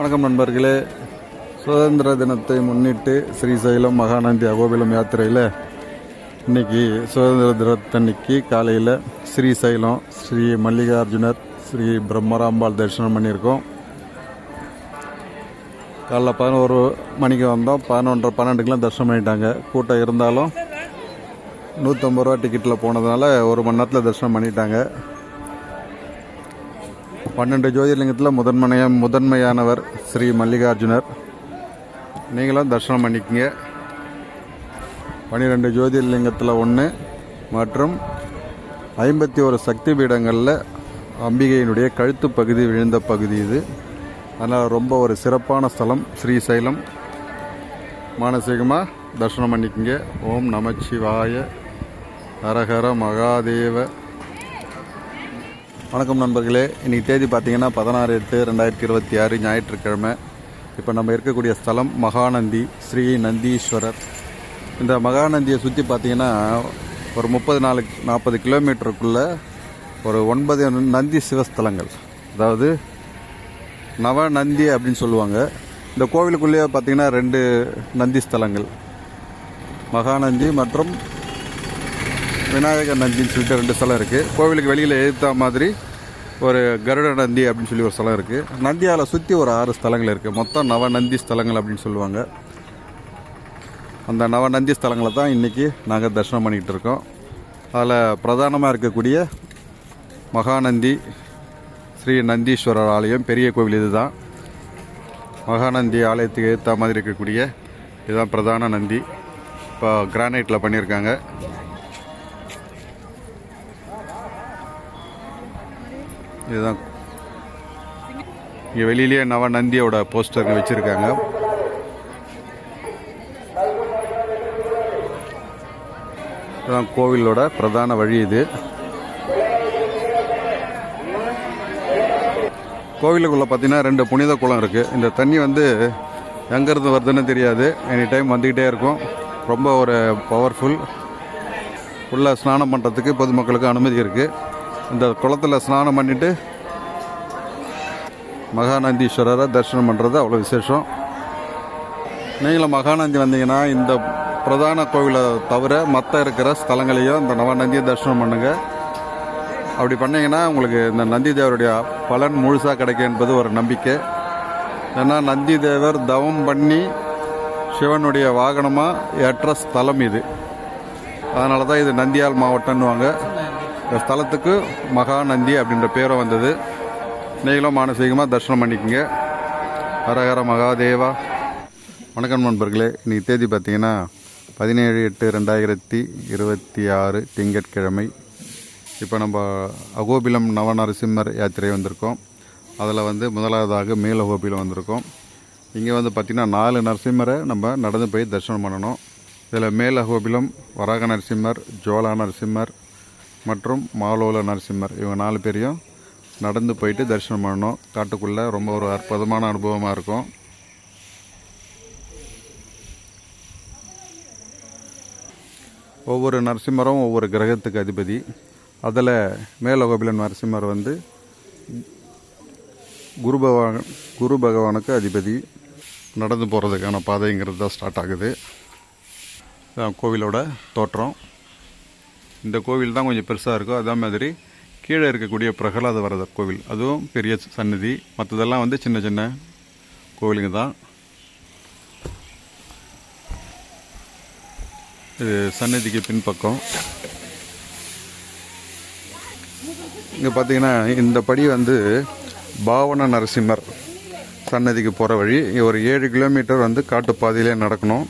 வணக்கம் நண்பர்களே. சுதந்திர தினத்தை முன்னிட்டு ஸ்ரீசைலம் மகாநந்தி அகோபிலம் யாத்திரையில் இன்றைக்கி சுதந்திர தினத்தன்னைக்கு காலையில் ஸ்ரீசைலம் ஸ்ரீ மல்லிகார்ஜுனர் ஸ்ரீ பிரம்மராம்பாள் தரிசனம் பண்ணியிருக்கோம். காலைல 11 மணிக்கு வந்தோம். 11:30-12க்கெலாம் தரிசனம் பண்ணிட்டாங்க. கூட்டம் இருந்தாலும் 150 ரூபா டிக்கெட்டில் போனதுனால 1 மணி நேரத்தில் தரிசனம் பண்ணிட்டாங்க. 12 ஜோதிர்லிங்கத்தில் முதன்மையானவர் ஸ்ரீ மல்லிகார்ஜுனர். நீங்களும் தரிசனம் பண்ணிக்கங்க. 12 ஜோதிர்லிங்கத்தில் 1 மற்றும் 51 சக்தி பீடங்களில் அம்பிகையினுடைய கழுத்து பகுதி விழுந்த பகுதி இது. அதனால் ரொம்ப ஒரு சிறப்பான ஸ்தலம் ஸ்ரீசைலம். மானசீகமாக தரிசனம் பண்ணிக்கங்க. ஓம் நமச்சிவாய, ஹரஹர மகாதேவ. வணக்கம் நண்பர்களே. இன்றைக்கி தேதி பார்த்திங்கன்னா 16/8/2026 ஞாயிற்றுக்கிழமை. இப்போ நம்ம இருக்கக்கூடிய ஸ்தலம் மகாநந்தி ஸ்ரீ நந்தீஸ்வரர். இந்த மகாநந்தியை சுற்றி பார்த்திங்கன்னா ஒரு 30-40 கிலோமீட்டருக்குள்ளே ஒரு 9 நந்தி சிவஸ்தலங்கள், அதாவது நவநந்தி அப்படின்னு சொல்லுவாங்க. இந்த கோவிலுக்குள்ளேயே பார்த்திங்கன்னா 2 நந்தி ஸ்தலங்கள், மகாநந்தி மற்றும் விநாயகர் நந்தின்னு சொல்லிட்டு 2 ஸ்தலம் இருக்குது. கோவிலுக்கு வெளியில் எழுத்த மாதிரி ஒரு கருட நந்தி அப்படின்னு சொல்லி ஒரு ஸ்தலம் இருக்குது. நந்தியால் சுற்றி ஒரு 6 ஸ்தலங்கள் இருக்குது. மொத்தம் நவநந்தி ஸ்தலங்கள் அப்படின்னு சொல்லுவாங்க. அந்த நவநந்தி ஸ்தலங்களை தான் இன்றைக்கி நாங்கள் தரிசனம் பண்ணிக்கிட்டு இருக்கோம். அதில் பிரதானமாக இருக்கக்கூடிய மகாநந்தி ஸ்ரீ நந்தீஸ்வரர் ஆலயம், பெரிய கோவில் இது தான். மகாநந்தி ஆலயத்துக்கு ஏற்ற மாதிரி இருக்கக்கூடிய இதுதான் பிரதான நந்தி. இப்போ கிரானைட்டில் பண்ணியிருக்காங்க. இதுதான் இங்கே வெளியிலேயே நவநந்தியோட போஸ்டர் வச்சுருக்காங்க. இதுதான் கோவிலோட பிரதான வழி. இது கோவிலுக்குள்ளே பார்த்தீங்கன்னா 2 புனித குளம் இருக்குது. இந்த தண்ணி எங்கேருந்து வருதுன்னு தெரியாது. எனி டைம் வந்துக்கிட்டே இருக்கும். ரொம்ப ஒரு பவர்ஃபுல். உள்ள ஸ்நானம் பண்ணுறதுக்கு பொதுமக்களுக்கு அனுமதி இருக்குது. இந்த குளத்தில் ஸ்நானம் பண்ணிவிட்டு மகாநந்தீஸ்வரரை தரிசனம் பண்ணுறது அவ்வளோ விசேஷம். நீங்களும் மகாநந்தி வந்தீங்கன்னா இந்த பிரதான கோவிலை தவிர மற்ற இருக்கிற ஸ்தலங்களையும் இந்த நவநந்தியை தரிசனம் பண்ணுங்கள். அப்படி பண்ணிங்கன்னா உங்களுக்கு இந்த நந்தி தேவருடைய பலன் முழுசாக கிடைக்கும் என்பது ஒரு நம்பிக்கை. ஏன்னா நந்தி தேவர் தவம் பண்ணி சிவனுடைய வாகனமாக ஏற்ற ஸ்தலம் இது. அதனால தான் இது நந்தியால் மாவட்டம்னுவாங்க. இந்த ஸ்தலத்துக்கு மகாநந்தி அப்படின்ற பேரும் வந்தது. நீங்களும் மானசீகமாக தரிசனம் பண்ணிக்கோங்க. ஹரஹர மகாதேவா. வணக்கம் நண்பர்களே. இன்றைக்கி தேதி பார்த்திங்கன்னா 17/8/2026 திங்கட்கிழமை. இப்போ நம்ம அகோபிலம் நவநரசிம்மர் யாத்திரை வந்திருக்கோம். அதில் முதலாவதாக மேல் அகோபிலம் வந்திருக்கோம். இங்கே பார்த்திங்கன்னா 4 நரசிம்மரை நம்ம நடந்து போய் தரிசனம் பண்ணணும். இதில் மேல் அகோபிலம் வராக நரசிம்மர், ஜோலா நரசிம்மர் மற்றும் மாலோல நரசிம்மர், இவங்க 4 பேரையும் நடந்து போயிட்டு தரிசனம் பண்ணணும். காட்டுக்குள்ளே ரொம்ப ஒரு அற்புதமான அனுபவமாக இருக்கும். ஒவ்வொரு நரசிம்மரும் ஒவ்வொரு கிரகத்துக்கு அதிபதி. அதில் மேலகோபிலன் நரசிம்மர் குரு பகவானுக்கு அதிபதி. நடந்து போகிறதுக்கான பாதைங்கிறது தான் ஸ்டார்ட் ஆகுது. கோவிலோட தோற்றம். இந்த கோவில் தான் கொஞ்சம் பெருசாக இருக்கும். அதே மாதிரி கீழே இருக்கக்கூடிய பிரகலாத வரதர் கோவில், அதுவும் பெரிய சன்னதி. மற்றதெல்லாம் சின்ன சின்ன கோவிலுங்க தான். இது சன்னதிக்கு பின்பக்கம். இங்கே பார்த்தீங்கன்னா இந்த படி பாவன நரசிம்மர் சன்னதிக்கு போகிற வழி. ஒரு 7 கிலோமீட்டர் காட்டுப்பாதையிலே நடக்கணும்.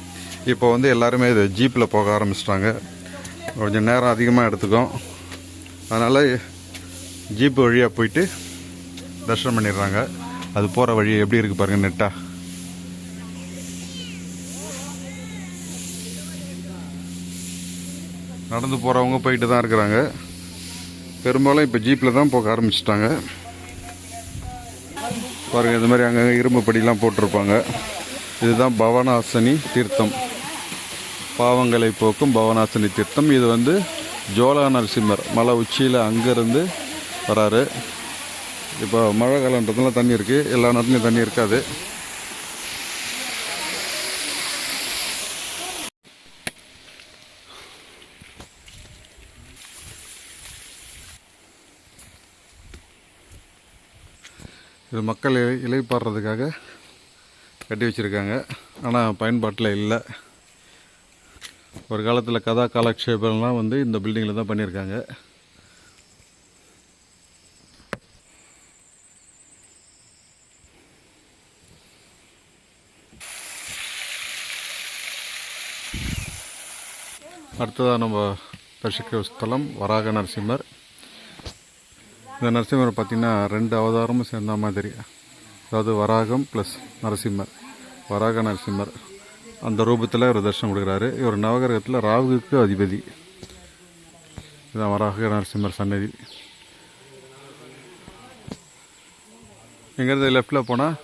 இப்போ எல்லாருமே இது ஜீப்பில் போக ஆரம்பிச்சிட்டாங்க. கொஞ்சம் நேரம் அதிகமாக எடுத்துக்கும். அதனால் ஜீப்பு வழியாக போயிட்டு தரிசனம் பண்ணிடுறாங்க. அது போகிற வழி எப்படி இருக்குது பாருங்கள். நெட்டாக நடந்து போகிறவங்க போயிட்டு தான் இருக்கிறாங்க. பெரும்பாலும் இப்போ ஜீப்பில் தான் போக ஆரம்பிச்சிட்டாங்க. பாருங்கள், இது மாதிரி அங்கங்கே இரும்பு படிலாம் போட்டிருப்பாங்க. இதுதான் பவனாசனி தீர்த்தம், பாவங்களை போக்கும் பவனாசனி தீர்த்தம். இது ஜோலா நரசிம்மர் மலை உச்சியில் அங்கேருந்து வராரு. இப்போ மழை காலன்றதுல தண்ணி இருக்குது, எல்லா நேரத்துலையும் தண்ணி இருக்காது. இது மக்கள் இலைப்பாடுறதுக்காக கட்டி வச்சுருக்காங்க, ஆனால் பயன்பாட்டில் இல்லை. ஒரு காலத்தில் கதா காலக்ஷேபம்லாம் வந்து இந்த பில்டிங்கில் தான் பண்ணியிருக்காங்க. அடுத்ததாக நம்ம தரிசிக்கிற ஸ்தலம் வராக நரசிம்மர். இந்த நரசிம்மர் பார்த்திங்கன்னா 2 அவதாரமும் சேர்ந்த மாதிரி, அதாவது வராகம் ப்ளஸ் நரசிம்மர். வராக நரசிம்மர் அந்த ரூபத்தில் இவர் தரிசனம் கொடுக்குறாரு. இவர் நவகிரகத்தில் ராகுவுக்கு அதிபதி. இதுதான் வராக நரசிம்மர் சன்னதி. இங்கேருந்து லெஃப்டில் போனால்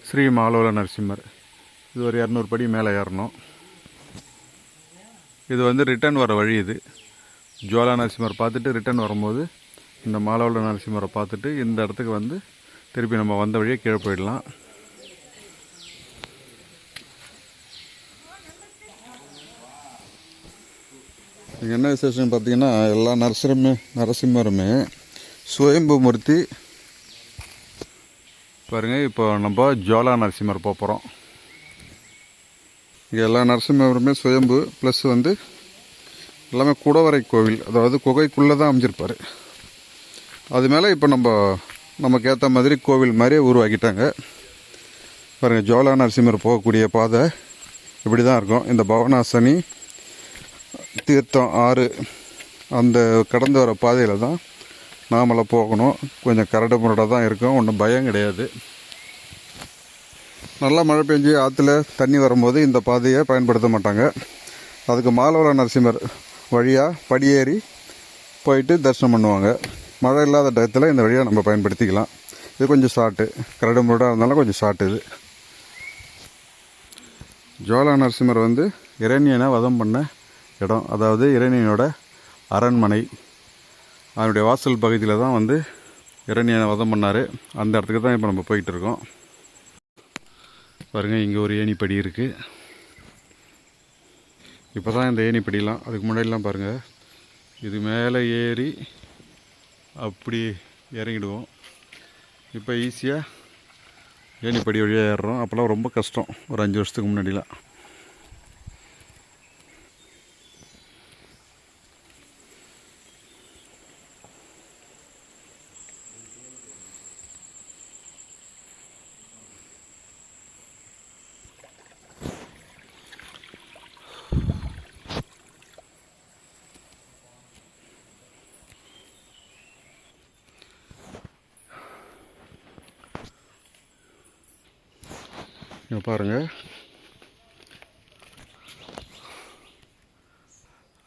ஸ்ரீ மாலோல நரசிம்மர். இது ஒரு 200 படி மேலே ஏறணும். இது வந்து ரிட்டர்ன் வர வழி. இது ஜுவாலா நரசிம்மர் பார்த்துட்டு ரிட்டர்ன் வரும்போது இந்த மாலோல நரசிம்மரை பார்த்துட்டு இந்த இடத்துக்கு வந்து திருப்பி நம்ம வந்த வழியே கீழே போயிடலாம். இங்கே என்ன விசேஷம்னு பார்த்தீங்கன்னா, எல்லா நரசிம்மருமே சுயம்பு மூர்த்தி. பாருங்கள், இப்போ நம்ம ஜுவாலா நரசிம்மர் போகிறோம். இங்கே எல்லா நரசிம்மருமே சுயம்பு ப்ளஸ் வந்து எல்லாமே குடவரை கோவில், அதாவது குகைக்குள்ளே தான் அமைஞ்சிருப்பார். அது மேலே இப்போ நமக்கு ஏற்ற மாதிரி கோவில் மாதிரியே உருவாக்கிட்டாங்க. பாருங்கள், ஜுவாலா நரசிம்மர் போகக்கூடிய பாதை இப்படி தான் இருக்கும். இந்த பவனாசனி தீர்த்தம் ஆறு அந்த கடந்து வர பாதையில் தான் நாமெல்லாம் போகணும். கொஞ்சம் கரடு முரடாக தான் இருக்கும், ஒன்றும் பயம் கிடையாது. நல்லா மழை பெஞ்சு ஆற்றுல தண்ணி வரும்போது இந்த பாதையை பயன்படுத்த மாட்டாங்க. அதுக்கு மாலோல நரசிம்மர் வழியாக படியேறி போயிட்டு தரிசனம் பண்ணுவாங்க. மழை இல்லாத டயத்தில் இந்த வழியாக நம்ம பயன்படுத்திக்கலாம். இது கொஞ்சம் ஷார்ட்டு, கரடு முரடாக இருந்தாலும் கொஞ்சம் ஷார்ட். இது ஜுவாலா நரசிம்மர் வந்து இரணியனை வதம் பண்ண இடம், அதாவது இரணியனோட அரண்மனை. அவனுடைய வாசல் பகுதியில் தான் வந்து இரணியனை வதம் பண்ணார். அந்த இடத்துக்கு தான் இப்போ நம்ம போயிட்டு இருக்கோம். பாருங்கள், இங்கே ஒரு ஏணிப்படி இருக்குது. இப்போ தான் இந்த ஏணிப்படிலாம், அதுக்கு முன்னாடிலாம் பாருங்கள், இது மேலே ஏறி அப்படி இறங்கிடுவோம். இப்போ ஈஸியாக ஏணிப்படி வழியாக ஏறுறோம். அப்போல்லாம் ரொம்ப கஷ்டம், ஒரு 5 வருஷத்துக்கு முன்னாடிலாம். இங்கே பாருங்கள்,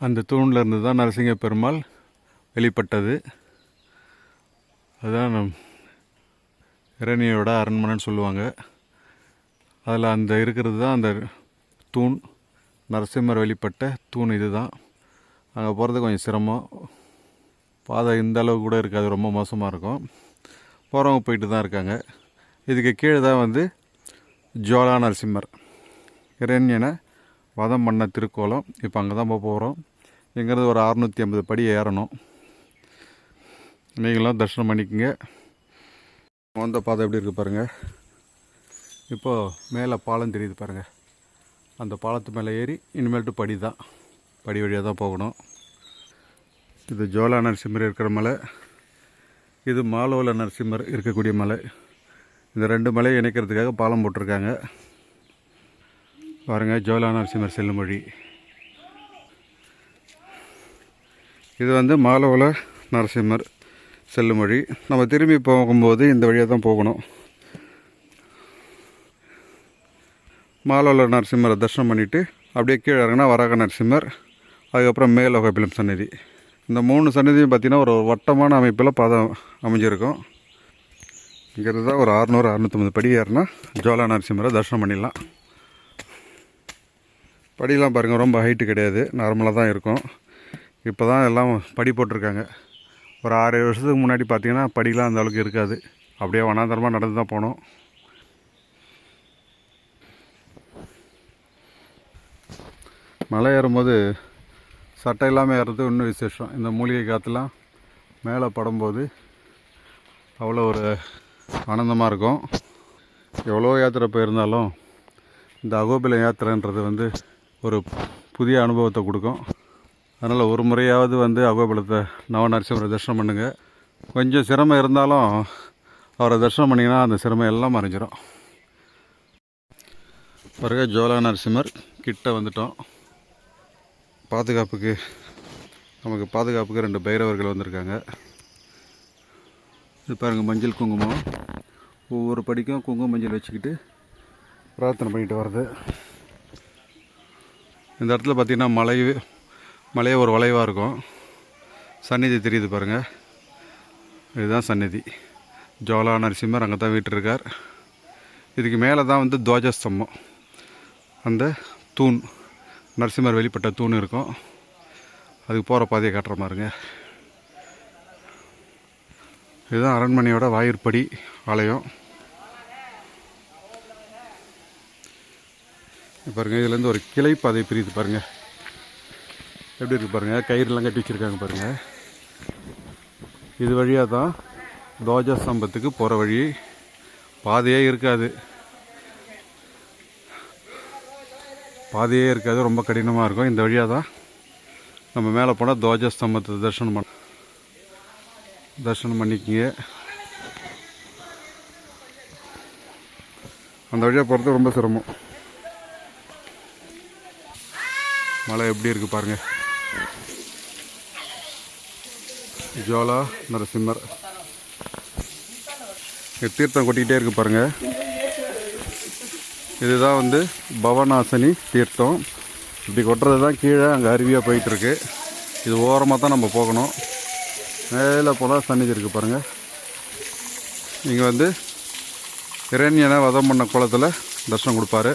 அந்த தூணில் இருந்து தான் நரசிங்க பெருமாள் வெளிப்பட்டது. அதுதான் இரணியோட அரண்மனைன்னு சொல்லுவாங்க. அதில் அந்த இருக்கிறது தான் அந்த தூண், நரசிம்மர் வெளிப்பட்ட தூண். இது தான் அங்கே போகிறது கொஞ்சம் சிரமம். பாதை இந்த அளவு கூட இருக்காது, ரொம்ப மோசமாக இருக்கும். போகிறவங்க போயிட்டு தான் இருக்காங்க. இதுக்கு கீழே தான் வந்து ஜுவாலா நரசிம்மர் இரண்யனை வதம் பண்ண திருக்கோலம். இப்போ அங்கே தான் போகிறோம். இங்கேருந்து ஒரு 650 படி ஏறணும். நீங்களும் தரிசனம் பண்ணிக்கோங்க. வந்த பாதை எப்படி இருக்குது பாருங்கள். இப்போது மேலே பாலம் தெரியுது பாருங்கள். அந்த பாலத்து மேலே ஏறி இனிமேல்ட்டு படி தான், படி வழியாக தான் போகணும். இது ஜுவாலா நரசிம்மர் இருக்கிற மலை, இது மாலோல நரசிம்மர் இருக்கக்கூடிய மலை. இந்த 2 மலையை இணைக்கிறதுக்காக பாலம் போட்டிருக்காங்க. பாருங்கள், ஜுவாலா நரசிம்மர் செல்லும் வழி. இது வந்து மாலோல நரசிம்மர் செல்லும் வழி. நம்ம திரும்பி போகும்போது இந்த வழியாக தான் போகணும். மாலோல நரசிம்மரை தரிசனம் பண்ணிவிட்டு அப்படியே கீழே இறங்கினா வராக நரசிம்மர், அதுக்கப்புறம் மேலோகபிலம் சன்னதி. இந்த 3 சன்னதியும் பார்த்திங்கன்னா ஒரு வட்டமான அமைப்பில் பாதம் அமைஞ்சிருக்கும். இங்கிறது தான் ஒரு 600-650 படி ஏறினா ஜுவாலா நரசிம்மரை தரிசனம் பண்ணிடலாம். படியெலாம் பாருங்கள், ரொம்ப ஹைட்டு கிடையாது, நார்மலாக தான் இருக்கும். இப்போ தான் எல்லாம் படி போட்டிருக்காங்க. ஒரு 6 வருஷத்துக்கு முன்னாடி பார்த்திங்கன்னா படிலாம் அந்த அளவுக்கு இருக்காது. அப்படியே வனாந்தரமாக நடந்து தான் போனோம். மலை ஏறும்போது சட்டை இல்லாமல் ஏறுறது இன்னும் விசேஷம். இந்த மூலிகை காற்றுலாம் மேலே படும்போது அவ்வளோ ஒரு ஆனந்தமாக இருக்கும். எவ்வளோ யாத்திரை போயிருந்தாலும் இந்த அகோபிலம் யாத்திரைன்றது ஒரு புதிய அனுபவத்தை கொடுக்கும். அதனால் ஒரு முறையாவது அகோபிலத்தை நவநரசிம்மரை தரிசனம் பண்ணுங்கள். கொஞ்சம் சிரமம் இருந்தாலும் அவரை தரிசனம் பண்ணிங்கன்னா அந்த சிரமம் எல்லாம் மறைஞ்சிடும். பிறகு ஜோலா நரசிம்மர் கிட்ட வந்துட்டோம். நமக்கு பாதுகாப்புக்கு 2 பைரவர்கள் வந்திருக்காங்க. இது பாருங்கள், மஞ்சள் குங்குமம். ஒவ்வொரு படிக்கும் குங்குமம் மஞ்சள் வச்சுக்கிட்டு பிரார்த்தனை பண்ணிட்டு வர்றது. இந்த இடத்துல பார்த்திங்கன்னா மலையே ஒரு வளைவாக இருக்கும். சந்நிதி தெரியுது பாருங்கள், இதுதான் சந்நிதி. ஜோலா நரசிம்மர் அங்கே தான் வீட்டிருக்கார். இதுக்கு மேலே தான் துவஜஸ்தம்பம், அந்த தூண், நரசிம்மர் வெளிப்பட்ட தூண் இருக்கும். அதுக்கு போகிற பாதையை காட்டுற மாதிரிங்க. இதுதான் அரண்மனையோட வாயிற்படி ஆலயம். பாருங்கள், இதுலேருந்து ஒரு கிளை பாதை பிரியுது பாருங்கள். எப்படி இருக்குது பாருங்கள், கயிறுலாம் கட்டி வச்சுருக்காங்க பாருங்கள். இது வழியாக தான் துவஜஸ்தம்பத்துக்கு போகிற வழி. பாதையே இருக்காது, ரொம்ப கடினமாக இருக்கும். இந்த வழியாக தான் நம்ம மேலே போனால் துவஜஸ்தம்பத்தை தரிசனம் பண்ணிக்கிங்க. அந்த வழியாக போகிறது ரொம்ப சிரமம். மலை எப்படி இருக்குது பாருங்கள். ஜோலா நரசிம்மர் தீர்த்தம் கொட்டிக்கிட்டே இருக்குது பாருங்கள். இதுதான் பவநாசனி தீர்த்தம். இப்படி கொட்டுறது தான் கீழே அங்கே அருவியாக போயிட்டுருக்கு. இது ஓரமாக தான் நம்ம போகணும். மேலே போனால் சன்னிதி இருக்குது பாருங்கள். நீங்கள் இரண்யனை வதம் பண்ண குளத்தில் தரிசனம் கொடுப்பாரு.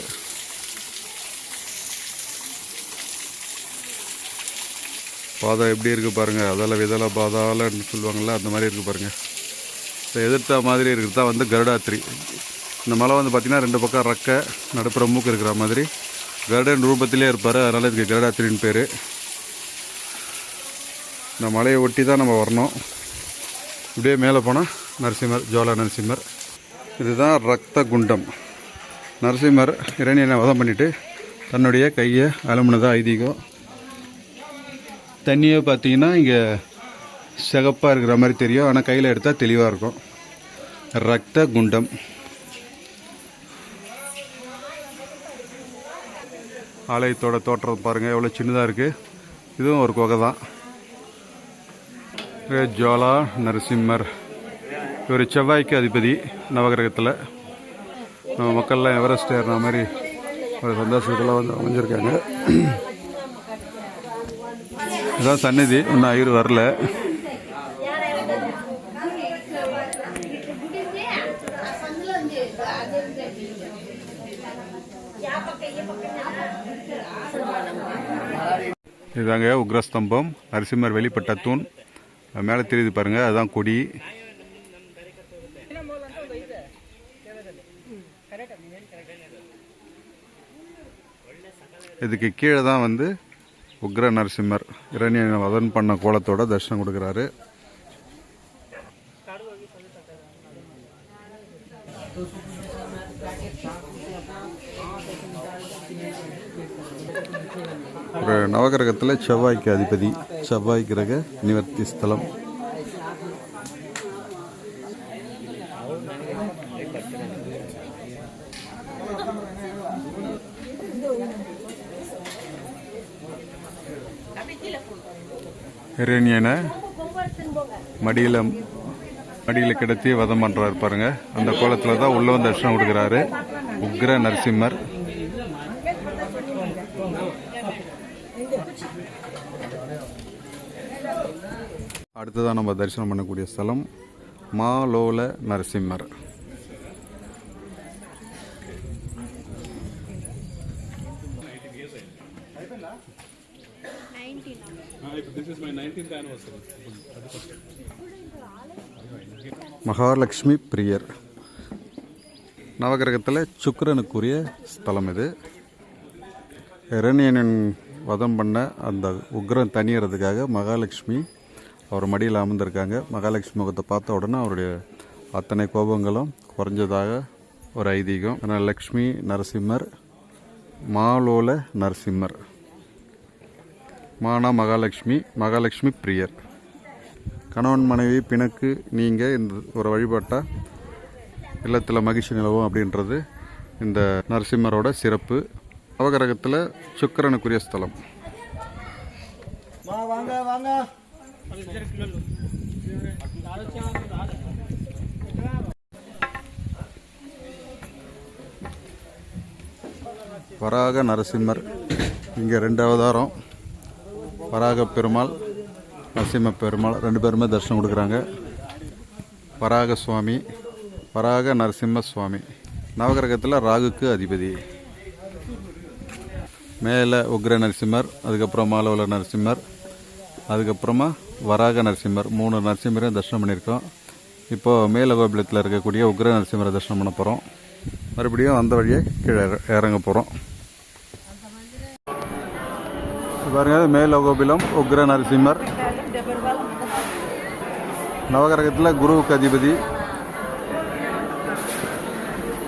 பாதை எப்படி இருக்குது பாருங்கள். அதில் விதலை பாதாளன்னு சொல்லுவாங்கள்ல, அந்த மாதிரி இருக்குது பாருங்கள். எதிர்த்த மாதிரி இருக்கிறது தான் கருடாத்திரி. இந்த மலை பார்த்திங்கன்னா 2 பக்கம் ரெக்கை, நடுப்புற மூக்கு இருக்கிற மாதிரி கருடன் ரூபத்திலே இருப்பார். அதனால் இதுக்கு கருடாத்திரின்னு பேர். இந்த மலையை ஒட்டி தான் நம்ம வரணும். இப்படியே மேலே போனால் நரசிம்மர், ஜோலா நரசிம்மர். இதுதான் ரத்த குண்டம். நரசிம்மர் இரணியனை வதம் பண்ணிவிட்டு தன்னுடைய கையை அலுமினதாக ஐதீகம். தண்ணியை பார்த்திங்கன்னா இங்கே சிகப்பாக இருக்கிற மாதிரி தெரியும், ஆனால் கையில் எடுத்தால் தெளிவாக இருக்கும். ரத்த குண்டம். ஆலயத்தோட தோற்றம் பாருங்கள், எவ்வளோ சின்னதாக இருக்குது. இதுவும் ஒரு குகை தான். ஜோலா நரசிம்மர் இவர் செவ்வாய்க்கு அதிபதி நவகிரகத்தில். நம்ம மக்கள்லாம் எவரெஸ்ட் ஏறின மாதிரி ஒரு சந்தோஷத்தில் அமைஞ்சிருக்காங்க. இதுதான் சந்நிதி. இன்னும் ஐயர் வரல. இதுதாங்க உக்ரஸ்தம்பம், நரசிம்மர் வெளிப்பட்ட தூண். மேலே தெரியுது பாருங்கள், அதுதான் கொடி. இதுக்கு கீழே தான் உக்ர நரசிம்மர் இரணியனை வதம் பண்ண கோலத்தோட தரிசனம் கொடுக்குறாரு. ஒரு நவகிரகத்தில் செவ்வாய்க்கு அதிபதி, செவ்வாய் கிரக நிவர்த்தி ஸ்தலம். இரணியனை மடியில் கிடத்தி வதம் பண்ணுறாரு பாருங்க. அந்த கோலத்தில் தான் உள்ள தரிசனம் கொடுக்குறாரு உக்ர நரசிம்மர். அடுத்ததான் நம்ம தரிசனம் பண்ணக்கூடிய ஸ்தலம் மாலோல நரசிம்மர். மகாலட்சுமி பிரியர். நவகிரகத்தில் சுக்கிரனுக்குரிய ஸ்தலம் இது. இரணியனின் வதம் பண்ண அந்த உக்ரன் தனியறதுக்காக மகாலட்சுமி அவர் மடியில் அமர்ந்திருக்காங்க. மகாலட்சுமி முகத்தை பார்த்த உடனே அவருடைய அத்தனை கோபங்களும் குறைஞ்சதாக ஒரு ஐதீகம். ஆனால் லக்ஷ்மி நரசிம்மர், மாலோல நரசிம்மர், மானா மகாலட்சுமி, மகாலட்சுமி பிரியர். கணவன் மனைவி பிணக்கு நீங்கள் இந்த ஒரு வழிபாட்டால் இல்லத்தில் மகிழ்ச்சி நிலவும் அப்படின்றது இந்த நரசிம்மரோட சிறப்பு. நவகிரகத்தில் சுக்கிரனுக்குரிய ஸ்தலம். வராக நரசிம்மர் இங்கே 2 அவதாரம். வராக பெருமாள், நரசிம்ம பெருமாள் 2 பேருமே தரிசனம் கொடுக்குறாங்க. வராக சுவாமி, வராக நரசிம்ம சுவாமி. நவகிரகத்தில் ராகுக்கு அதிபதி. மேலே உக்ர நரசிம்மர், அதுக்கப்புறம் மாலவல நரசிம்மர், அதுக்கப்புறமா வராக நரசிம்மர். 3 நரசிம்மரையும் தரிசனம் பண்ணியிருக்கோம். இப்போது மேல கோபுரத்தில் இருக்கக்கூடிய உக்ர நரசிம்மரை தரிசனம் பண்ண போகிறோம். மறுபடியும் அந்த வழியே கீழே இறங்க போகிறோம். பாருங்க, மேல கோபுரம் உக்ர நரசிம்மர். நவகிரகத்தில் குருவுக்கு அதிபதி.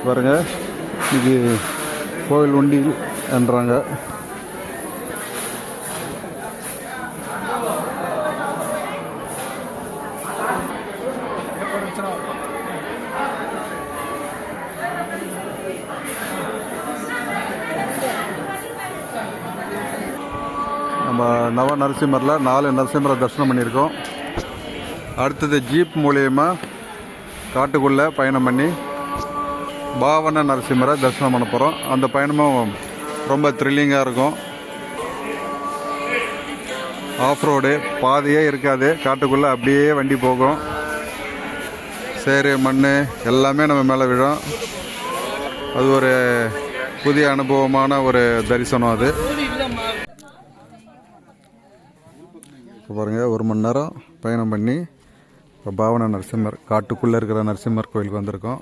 பாருங்க, இது கோவில் உண்டியில் என்றாங்க. நம்ம நவ நரசிம்மரில் 4 நரசிம்மரை தரிசனம் பண்ணியிருக்கோம். அடுத்தது ஜீப் மூலயமா காட்டுக்குள்ளே பயணம் பண்ணி பாவன நரசிம்மரை தரிசனம் பண்ண போகிறோம். அந்த பயணமும் ரொம்ப த்ரில்லிங்காக இருக்கும். ஆஃப் ரோடு பாதையே இருக்காது, காட்டுக்குள்ளே அப்படியே வண்டி போகும். சேறு மண் எல்லாமே நம்ம மேலே விழும். அது ஒரு புதிய அனுபவமான ஒரு தரிசனம். அது பாருங்கள், 1 மணி நேரம் பயணம் பண்ணி இப்போ பாவன நரசிம்மர் காட்டுக்குள்ளே இருக்கிற நரசிம்மர் கோயிலுக்கு வந்திருக்கோம்.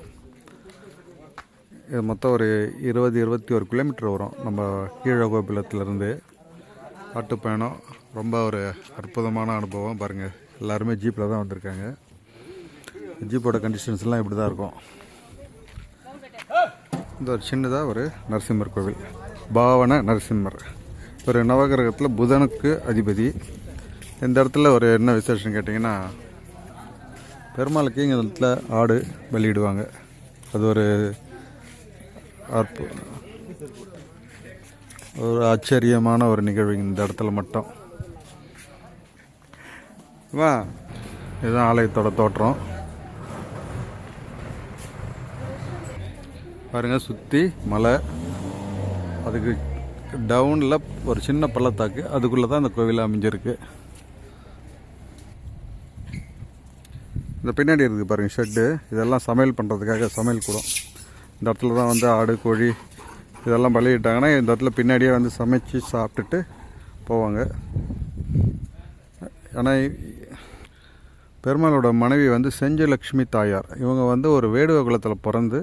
இது மொத்தம் ஒரு 20-21 கிலோமீட்டர் வரும் நம்ம கீழகோபிலத்திலேருந்து. காட்டு பயணம் ரொம்ப ஒரு அற்புதமான அனுபவம். பாருங்கள், எல்லாருமே ஜீப்பில் தான் வந்திருக்காங்க. ஜீப்போட கண்டிஷன்ஸ்லாம் இப்படி தான் இருக்கும். இந்த ஒரு சின்னதாக ஒரு நரசிம்மர் கோவில், பாவன நரசிம்மர். ஒரு நவகிரகத்தில் புதனுக்கு அதிபதி. இந்த இடத்துல ஒரு என்ன விசேஷம் கேட்டிங்கன்னா, பெருமாளுக்கு இங்கே இடத்துல ஆடு பலியிடுவாங்க. அது ஒரு ஆச்சரியமான ஒரு நிகழ்வு இந்த இடத்துல மட்டும். இதுதான் ஆலயத்தோட தோற்றம். பாருங்கள், சுற்றி மலை, அதுக்கு டவுனில் ஒரு சின்ன பள்ளத்தாக்கு, அதுக்குள்ளே தான் அந்த கோவில் அமைஞ்சிருக்கு. இந்த பின்னாடி இருக்குது பாருங்கள் ஷெட்டு. இதெல்லாம் சமையல் பண்ணுறதுக்காக சமையல் கூடம். இந்த இடத்துல தான் வந்து ஆடு கோழி இதெல்லாம் பலியிட்டாங்கன்னா இந்த இடத்துல பின்னாடியே வந்து சமைச்சு சாப்பிட்டுட்டு போவாங்க. ஆனால் பெருமாளோட மனைவி வந்து செஞ்சலக்ஷ்மி தாயார். இவங்க வந்து ஒரு வேடுவ குலத்தில் பிறந்து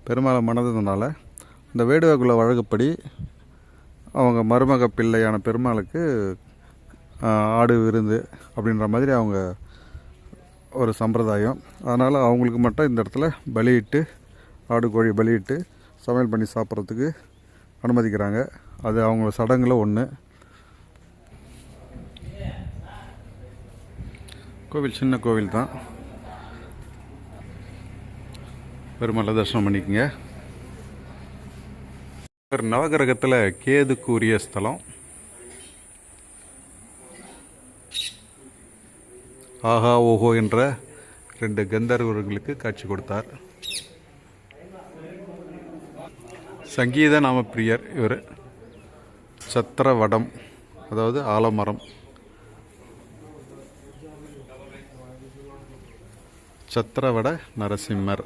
பெருமாளை மணந்ததுனால இந்த வேடுவ குல வழக்கப்படி அவங்க மருமக பிள்ளையான பெருமாளுக்கு ஆடு விருந்து அப்படின்ற மாதிரி அவங்க ஒரு சம்பிரதாயம். அதனால் அவங்களுக்கு மட்டும் இந்த இடத்துல பலியிட்டு, ஆடு கோழி பலியிட்டு சமையல் பண்ணி சாப்பிட்றதுக்கு அனுமதிக்கிறாங்க. அது அவங்களோட சடங்குல ஒன்று. கோவில் சின்ன கோவில் தான். பெருமாளை தரிசனம் பண்ணிக்கோங்க. நவகிரகத்தில் கேதுக்குரிய ஸ்தலம். ஆஹா ஓஹோ என்ற 2 கந்தர்வர்களுக்கு காட்சி கொடுத்தார். சங்கீத நாம பிரியர் இவர். சத்திரவடம், அதாவது ஆலமரம். சத்திரவட நரசிம்மர்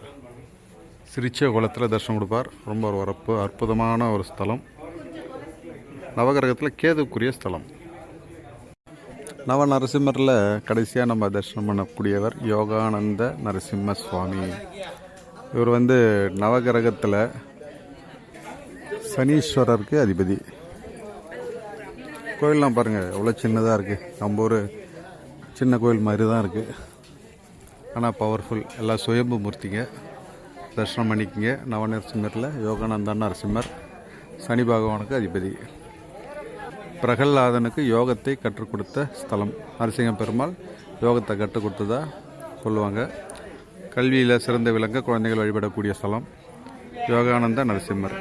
சிரிச்ச குளத்தில் தரிசனம் கொடுப்பார். ரொம்ப ஒரு அற்புதமான ஒரு ஸ்தலம். நவகிரகத்தில் கேதுக்குரிய ஸ்தலம். நவ நரசிம்மரில் கடைசியாக நம்ம தரிசனம் பண்ணக்கூடியவர் யோகானந்த நரசிம்ம சுவாமி. இவர் நவகிரகத்தில் சனீஸ்வரருக்கு அதிபதி. கோயிலெலாம் பாருங்கள் எவ்வளோ சின்னதாக இருக்குது. நம்ம ஒரு சின்ன கோயில் மாதிரி தான் இருக்குது, ஆனால் பவர்ஃபுல். எல்லாம் சுயம்பு மூர்த்திங்க. தரிசனம் பண்ணிக்கங்க. நவநரசிம்மரில் யோகானந்த நரசிம்மர் சனி பகவானுக்கு அதிபதி. பிரகல்லாதனுக்கு யோகத்தை கற்றுக் கொடுத்த ஸ்தலம். நரசிங்க பெருமாள் யோகத்தை கற்றுக் கொடுத்ததா சொல்லுவாங்க. கல்வியில் சிறந்த விளங்க குழந்தைகள் வழிபடக்கூடிய ஸ்தலம் யோகானந்த நரசிம்மர்.